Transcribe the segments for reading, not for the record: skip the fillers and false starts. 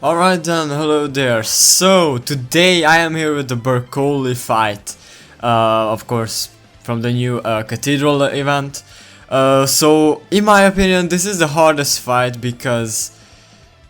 Alright then, hello there. So, today I am here with the BERCOULI fight. Of course, from the new Cathedral event. So, in my opinion, this is the hardest fight because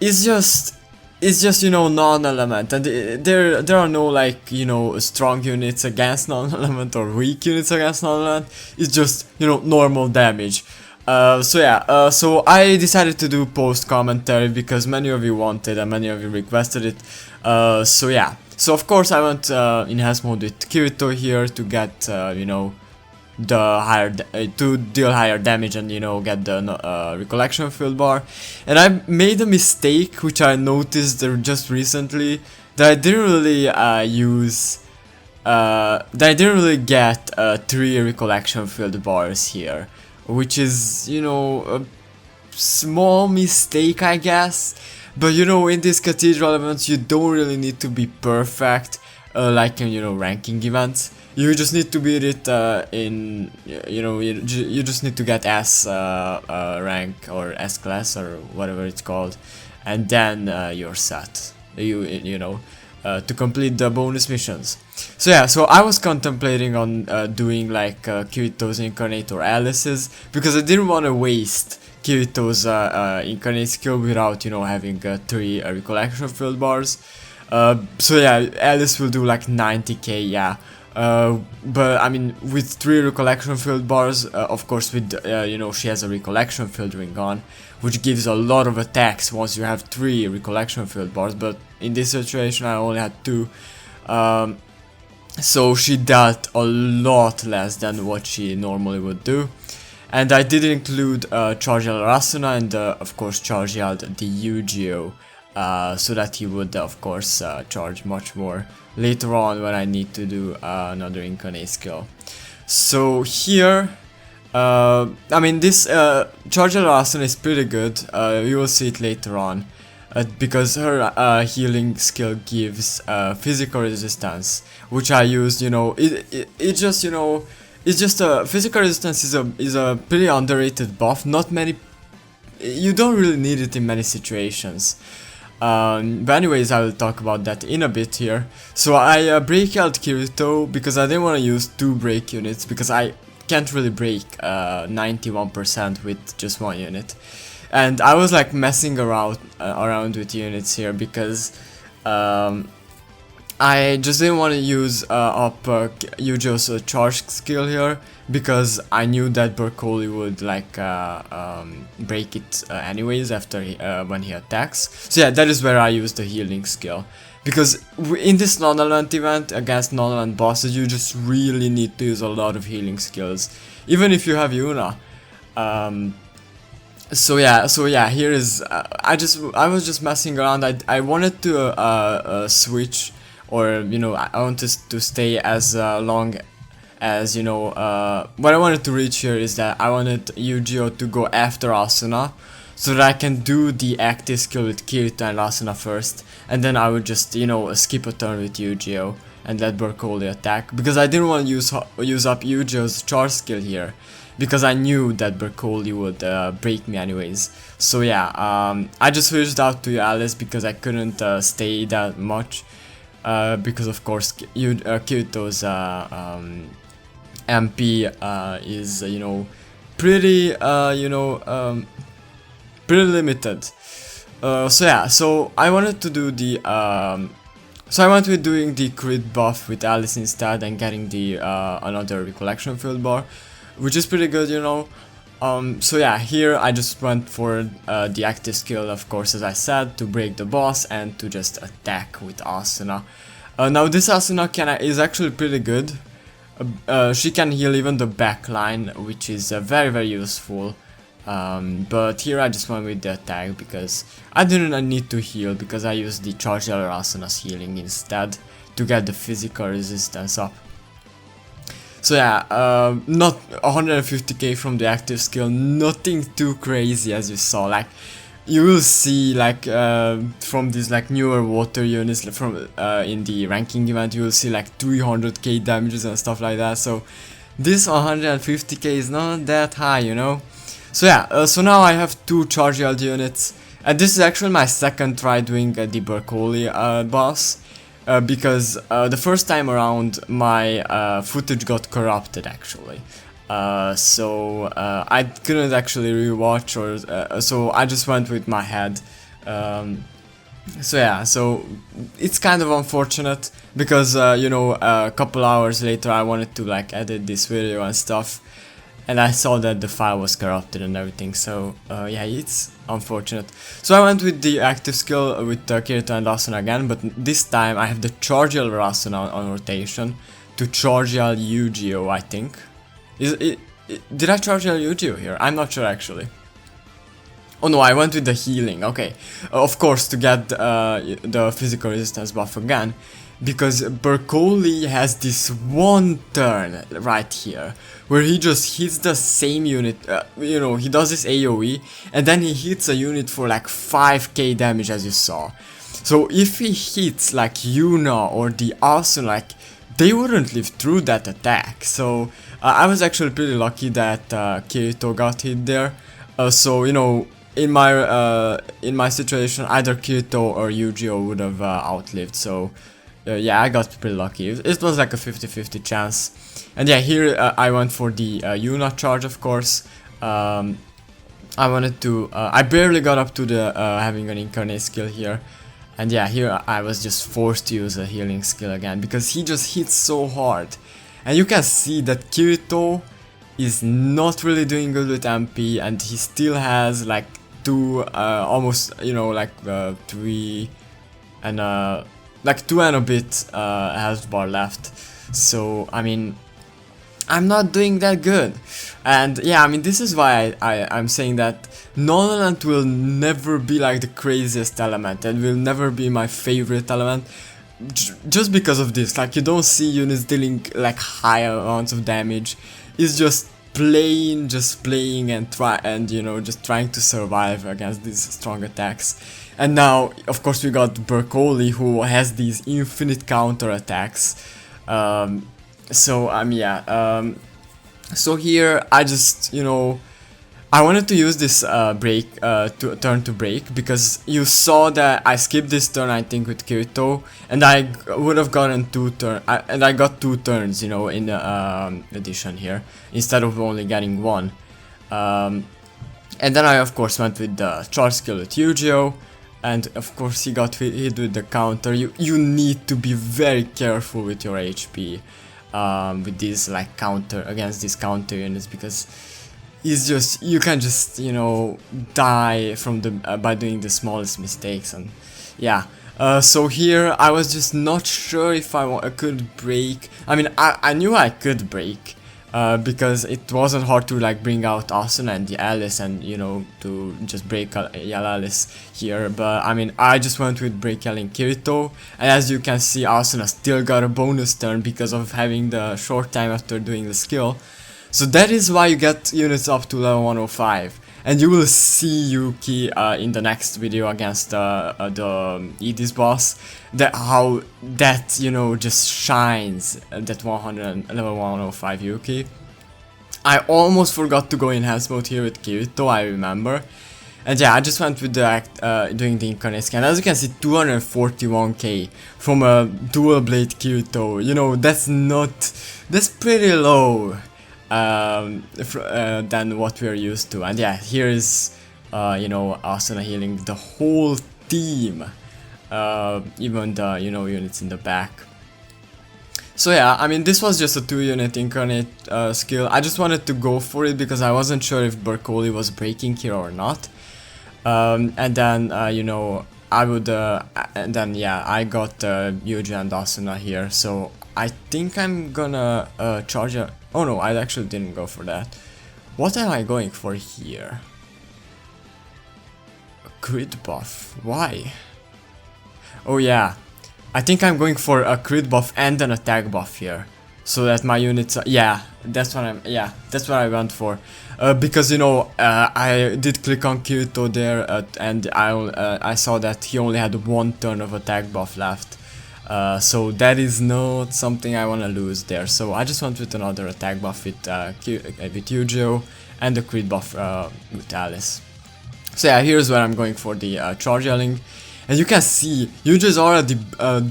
it's just non-element, and there are no strong units against non-element or weak units against non-element. It's just normal damage. So I decided to do post commentary because many of you wanted and many of you requested it. So of course I went enhanced mode with Kirito here to get the higher to deal higher damage and get the recollection field bar. And I made a mistake which I noticed just recently, that I didn't really get 3 recollection field bars here, which is a small mistake, I guess. But in these Cathedral events you don't really need to be perfect like in ranking events. You just need to beat it in you just need to get S rank or S class or whatever it's called, and then you're set. To complete the bonus missions. So I was contemplating on doing like Kirito's incarnate or Alice's, because I didn't want to waste Kirito's incarnate skill without having 3 recollection field bars. Alice will do like 90k, yeah. But I mean, with 3 recollection field bars, of course, with she has a recollection field ring on, which gives a lot of attacks once you have 3 recollection field bars. But in this situation, I only had 2, so she dealt a lot less than what she normally would do. And I did include Charge Yell Rasuna and of course Charge Yelled the Yu-Gi-Oh! So that he would of course charge much more later on when I need to do another incarnate skill. So here, I mean, this Charge Yell Rasuna is pretty good. You will see it later on, because her healing skill gives physical resistance, which I used. It's just physical resistance is a pretty underrated buff. Not many, you don't really need it in many situations. But anyways, I will talk about that in a bit here. So I break out Kirito because I didn't want to use 2 break units, because I can't really break 91% with just 1 unit. And I was like messing around with units here because I just didn't want to use up Yu-Gi-Oh's charge skill here, because I knew that BERCOULI would like break it anyways after when he attacks. So yeah, that is where I used the healing skill, because in this non-element event against non-element bosses you just really need to use a lot of healing skills, even if you have Yuna. So yeah, here is I was just messing around. I wanted to switch, or I wanted to stay as long as what I wanted to reach here is that I wanted Yu-Gi-Oh to go after Asuna, so that I can do the active skill with Kirito and Asuna first, and then I would just skip a turn with Yu-Gi-Oh and let BERCOULI attack, because I didn't want to use up Yu-Gi-Oh's charge skill here, because I knew that BERCOULI would break me anyways. So yeah, I just switched out to Alice because I couldn't stay that much, because of course Kirito's MP is pretty pretty limited. So I wanted to do the so I went with doing the crit buff with Alice instead and getting the another recollection field bar, which is pretty good, So yeah, here I just went for the active skill, of course, as I said, to break the boss and to just attack with Asuna. Now this Asuna is actually pretty good. She can heal even the back line, which is very very useful. But here I just went with the attack because I didn't need to heal, because I used the Charge Yell Asuna's healing instead to get the physical resistance up. So yeah, not 150k from the active skill, nothing too crazy as you saw. Like, you will see like from these like newer water units from in the ranking event, you will see like 300k damages and stuff like that. So this 150k is not that high, So yeah, so now I have 2 charge yield units, And this is actually my second try doing the BERCOULI boss, because the first time around my footage got corrupted actually. So I couldn't actually rewatch, or so I just went with my head. So yeah, so it's kind of unfortunate because you know, a couple hours later I wanted to like edit this video and stuff, and I saw that the file was corrupted and everything, so yeah, it's unfortunate. So I went with the active skill with Kirito and Asuna again, but this time I have the Chargeal Asuna on rotation to Chargeal Yu-Gi-Oh, I think. Did I Chargeal Yu-Gi-Oh here? I'm not sure actually. Oh no, I went with the healing, okay. Of course, to get the physical resistance buff again, because BERCOULI has this one turn right here, where he just hits the same unit, you know, he does this AoE, and then he hits a unit for like 5k damage, as you saw. So if he hits like Yuna or the Asuna, like, they wouldn't live through that attack. So I was actually pretty lucky that Kirito got hit there. So, you know, in my situation, either Kirito or Yu-Gi-Oh would have outlived, so yeah, I got pretty lucky. It was like a 50-50 chance. And yeah, here I went for the Yuna charge, of course. I wanted to, I barely got up to the having an incarnate skill here. And yeah, here I was just forced to use a healing skill again, because he just hits so hard. And you can see that Kirito is not really doing good with MP, and he still has like almost, you know, like 3 and like 2 and a bit health bar left. So I mean, I'm not doing that good. And yeah, I mean, this is why I'm saying that non-element will never be like the craziest element, and will never be my favorite element, just because of this. Like, you don't see units dealing like high amounts of damage. It's just playing and you know, just trying to survive against these strong attacks. And now of course we got BERCOULI, who has these infinite counter attacks. So yeah, so here I just, you know, I wanted to use this turn to break, because you saw that I skipped this turn, I think, with Kirito, and I would have gotten 2 turns, and I got 2 turns, you know, in the addition here, instead of only getting 1. And then I of course went with the charge skill with Yu-Gi-Oh, and of course he got hit with the counter. You need to be very careful with your HP with these like against these counter units, because it's just, you can just, you know, die from the by doing the smallest mistakes. And yeah, so here I was just not sure if I could break. I mean, I knew I could break, because it wasn't hard to like bring out Asuna and the Alice, and you know, to just break Yell Alice here. But I mean, I just went with break yelling Kirito, and as you can see, Asuna still got a bonus turn because of having the short time after doing the skill. So that is why you get units up to level 105, and you will see Yuki in the next video against the Edis boss, that how that, you know, just shines, that level 105 Yuki. I almost forgot to go enhanced mode here with Kirito, I remember. And yeah, I just went with the doing the incarnate scan. As you can see, 241k from a dual blade Kirito. You know, that's pretty low than what we're used to. And yeah, here is you know, Asuna healing the whole team, even the, you know, units in the back. So yeah, I mean, this was just a 2-unit incarnate skill. I just wanted to go for it because I wasn't sure if BERCOULI was breaking here or not. And then you know, I would and then yeah, I got Yuji and Asuna here, so I think I'm gonna charge a... Oh no, I actually didn't go for that. What am I going for here? A crit buff. Why? Oh yeah, I think I'm going for a crit buff and an attack buff here, so that my units are... Yeah, that's what I went for. Because, you know, I did click on Kirito there, and I saw that he only had 1 turn of attack buff left. So that is not something I want to lose there. So I just went with another attack buff with Yu-Gi-Oh, and the crit buff with Alice. So yeah, here's where I'm going for the charge yelling. And you can see, Yuji is already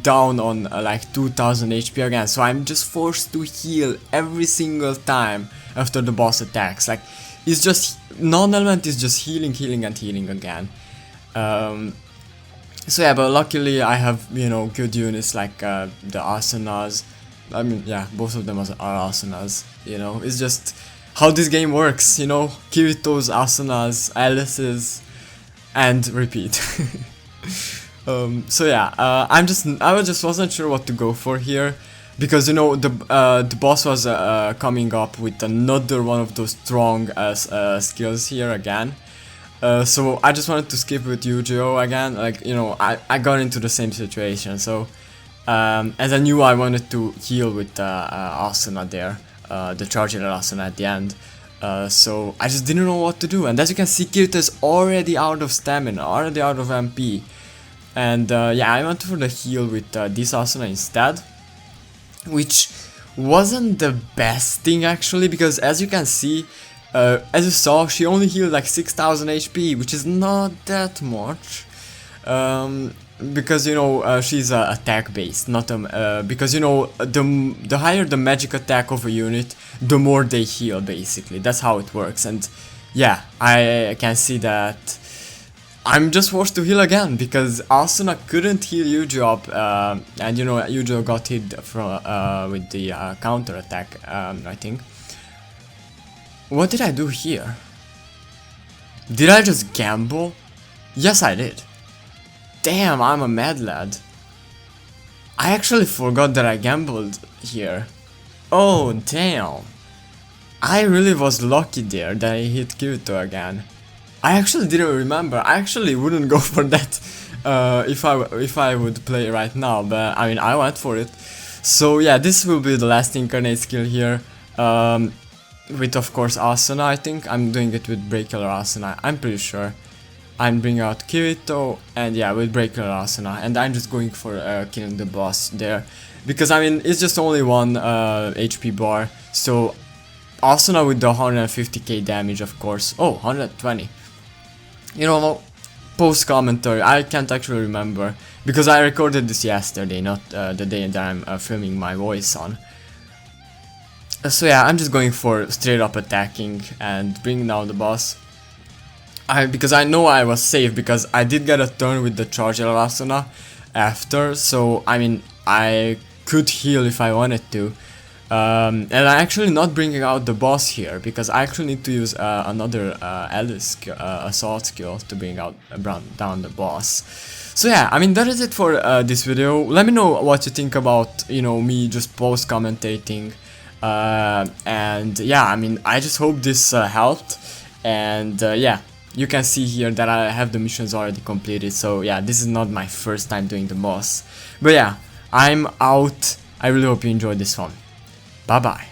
down on like 2000 HP again, so I'm just forced to heal every single time after the boss attacks. Like, it's just, non-element is just healing, healing and healing again. So yeah, but luckily I have, you know, good units like the Asanas. I mean, yeah, both of them are Asanas, you know, it's just how this game works, you know, Kirito's, Asanas, Alice's, and repeat. So yeah, I wasn't sure what to go for here, because you know the boss was coming up with another one of those strong skills here again. So I just wanted to skip with Yu-Gi-Oh again, like, you know, I got into the same situation, so as I knew I wanted to heal with Asuna there, the charger Asuna at the end. So I just didn't know what to do, and as you can see, Kirito is already out of stamina, already out of MP. And yeah, I went for the heal with this Asuna instead, which wasn't the best thing actually, because as you can see, as you saw, she only healed like 6000 HP, which is not that much. Because you know she's attack based, not because you know the higher the magic attack of a unit, the more they heal basically. That's how it works, and yeah, I can see that I'm just forced to heal again because Asuna couldn't heal Yuji up, and you know Yuji got hit from with the counter attack. I think. What did I do here? Did I just gamble? Yes, I did. Damn, I'm a mad lad. I actually forgot that I gambled here. Oh, damn. I really was lucky there that I hit Kirito again. I actually didn't remember. I actually wouldn't go for that if I would play right now, but I mean I went for it. So yeah, this will be the last incarnate skill here. With of course Asuna, I think. I'm doing it with Breakout Asuna, I'm pretty sure. I'm bringing out Kirito, and yeah, with Breakout Asuna, and I'm just going for killing the boss there. Because I mean, it's just only one HP bar, so Asuna with the 150k damage, of course. Oh, 120. You know, post commentary, I can't actually remember, because I recorded this yesterday, not the day that I'm filming my voice on. So yeah, I'm just going for straight up attacking and bringing down the boss. Because I know I was safe, because I did get a turn with the charge Asuna after, so I mean I could heal if I wanted to. And I'm actually not bringing out the boss here, because I actually need to use another Alice assault skill to bring out down the boss. So yeah, I mean that is it for this video. Let me know what you think about, you know, me just post commentating. And yeah, I mean I just hope this helped, and yeah, you can see here that I have the missions already completed. So yeah, this is not my first time doing the boss, but yeah, I'm out. I really hope you enjoyed this one. Bye bye.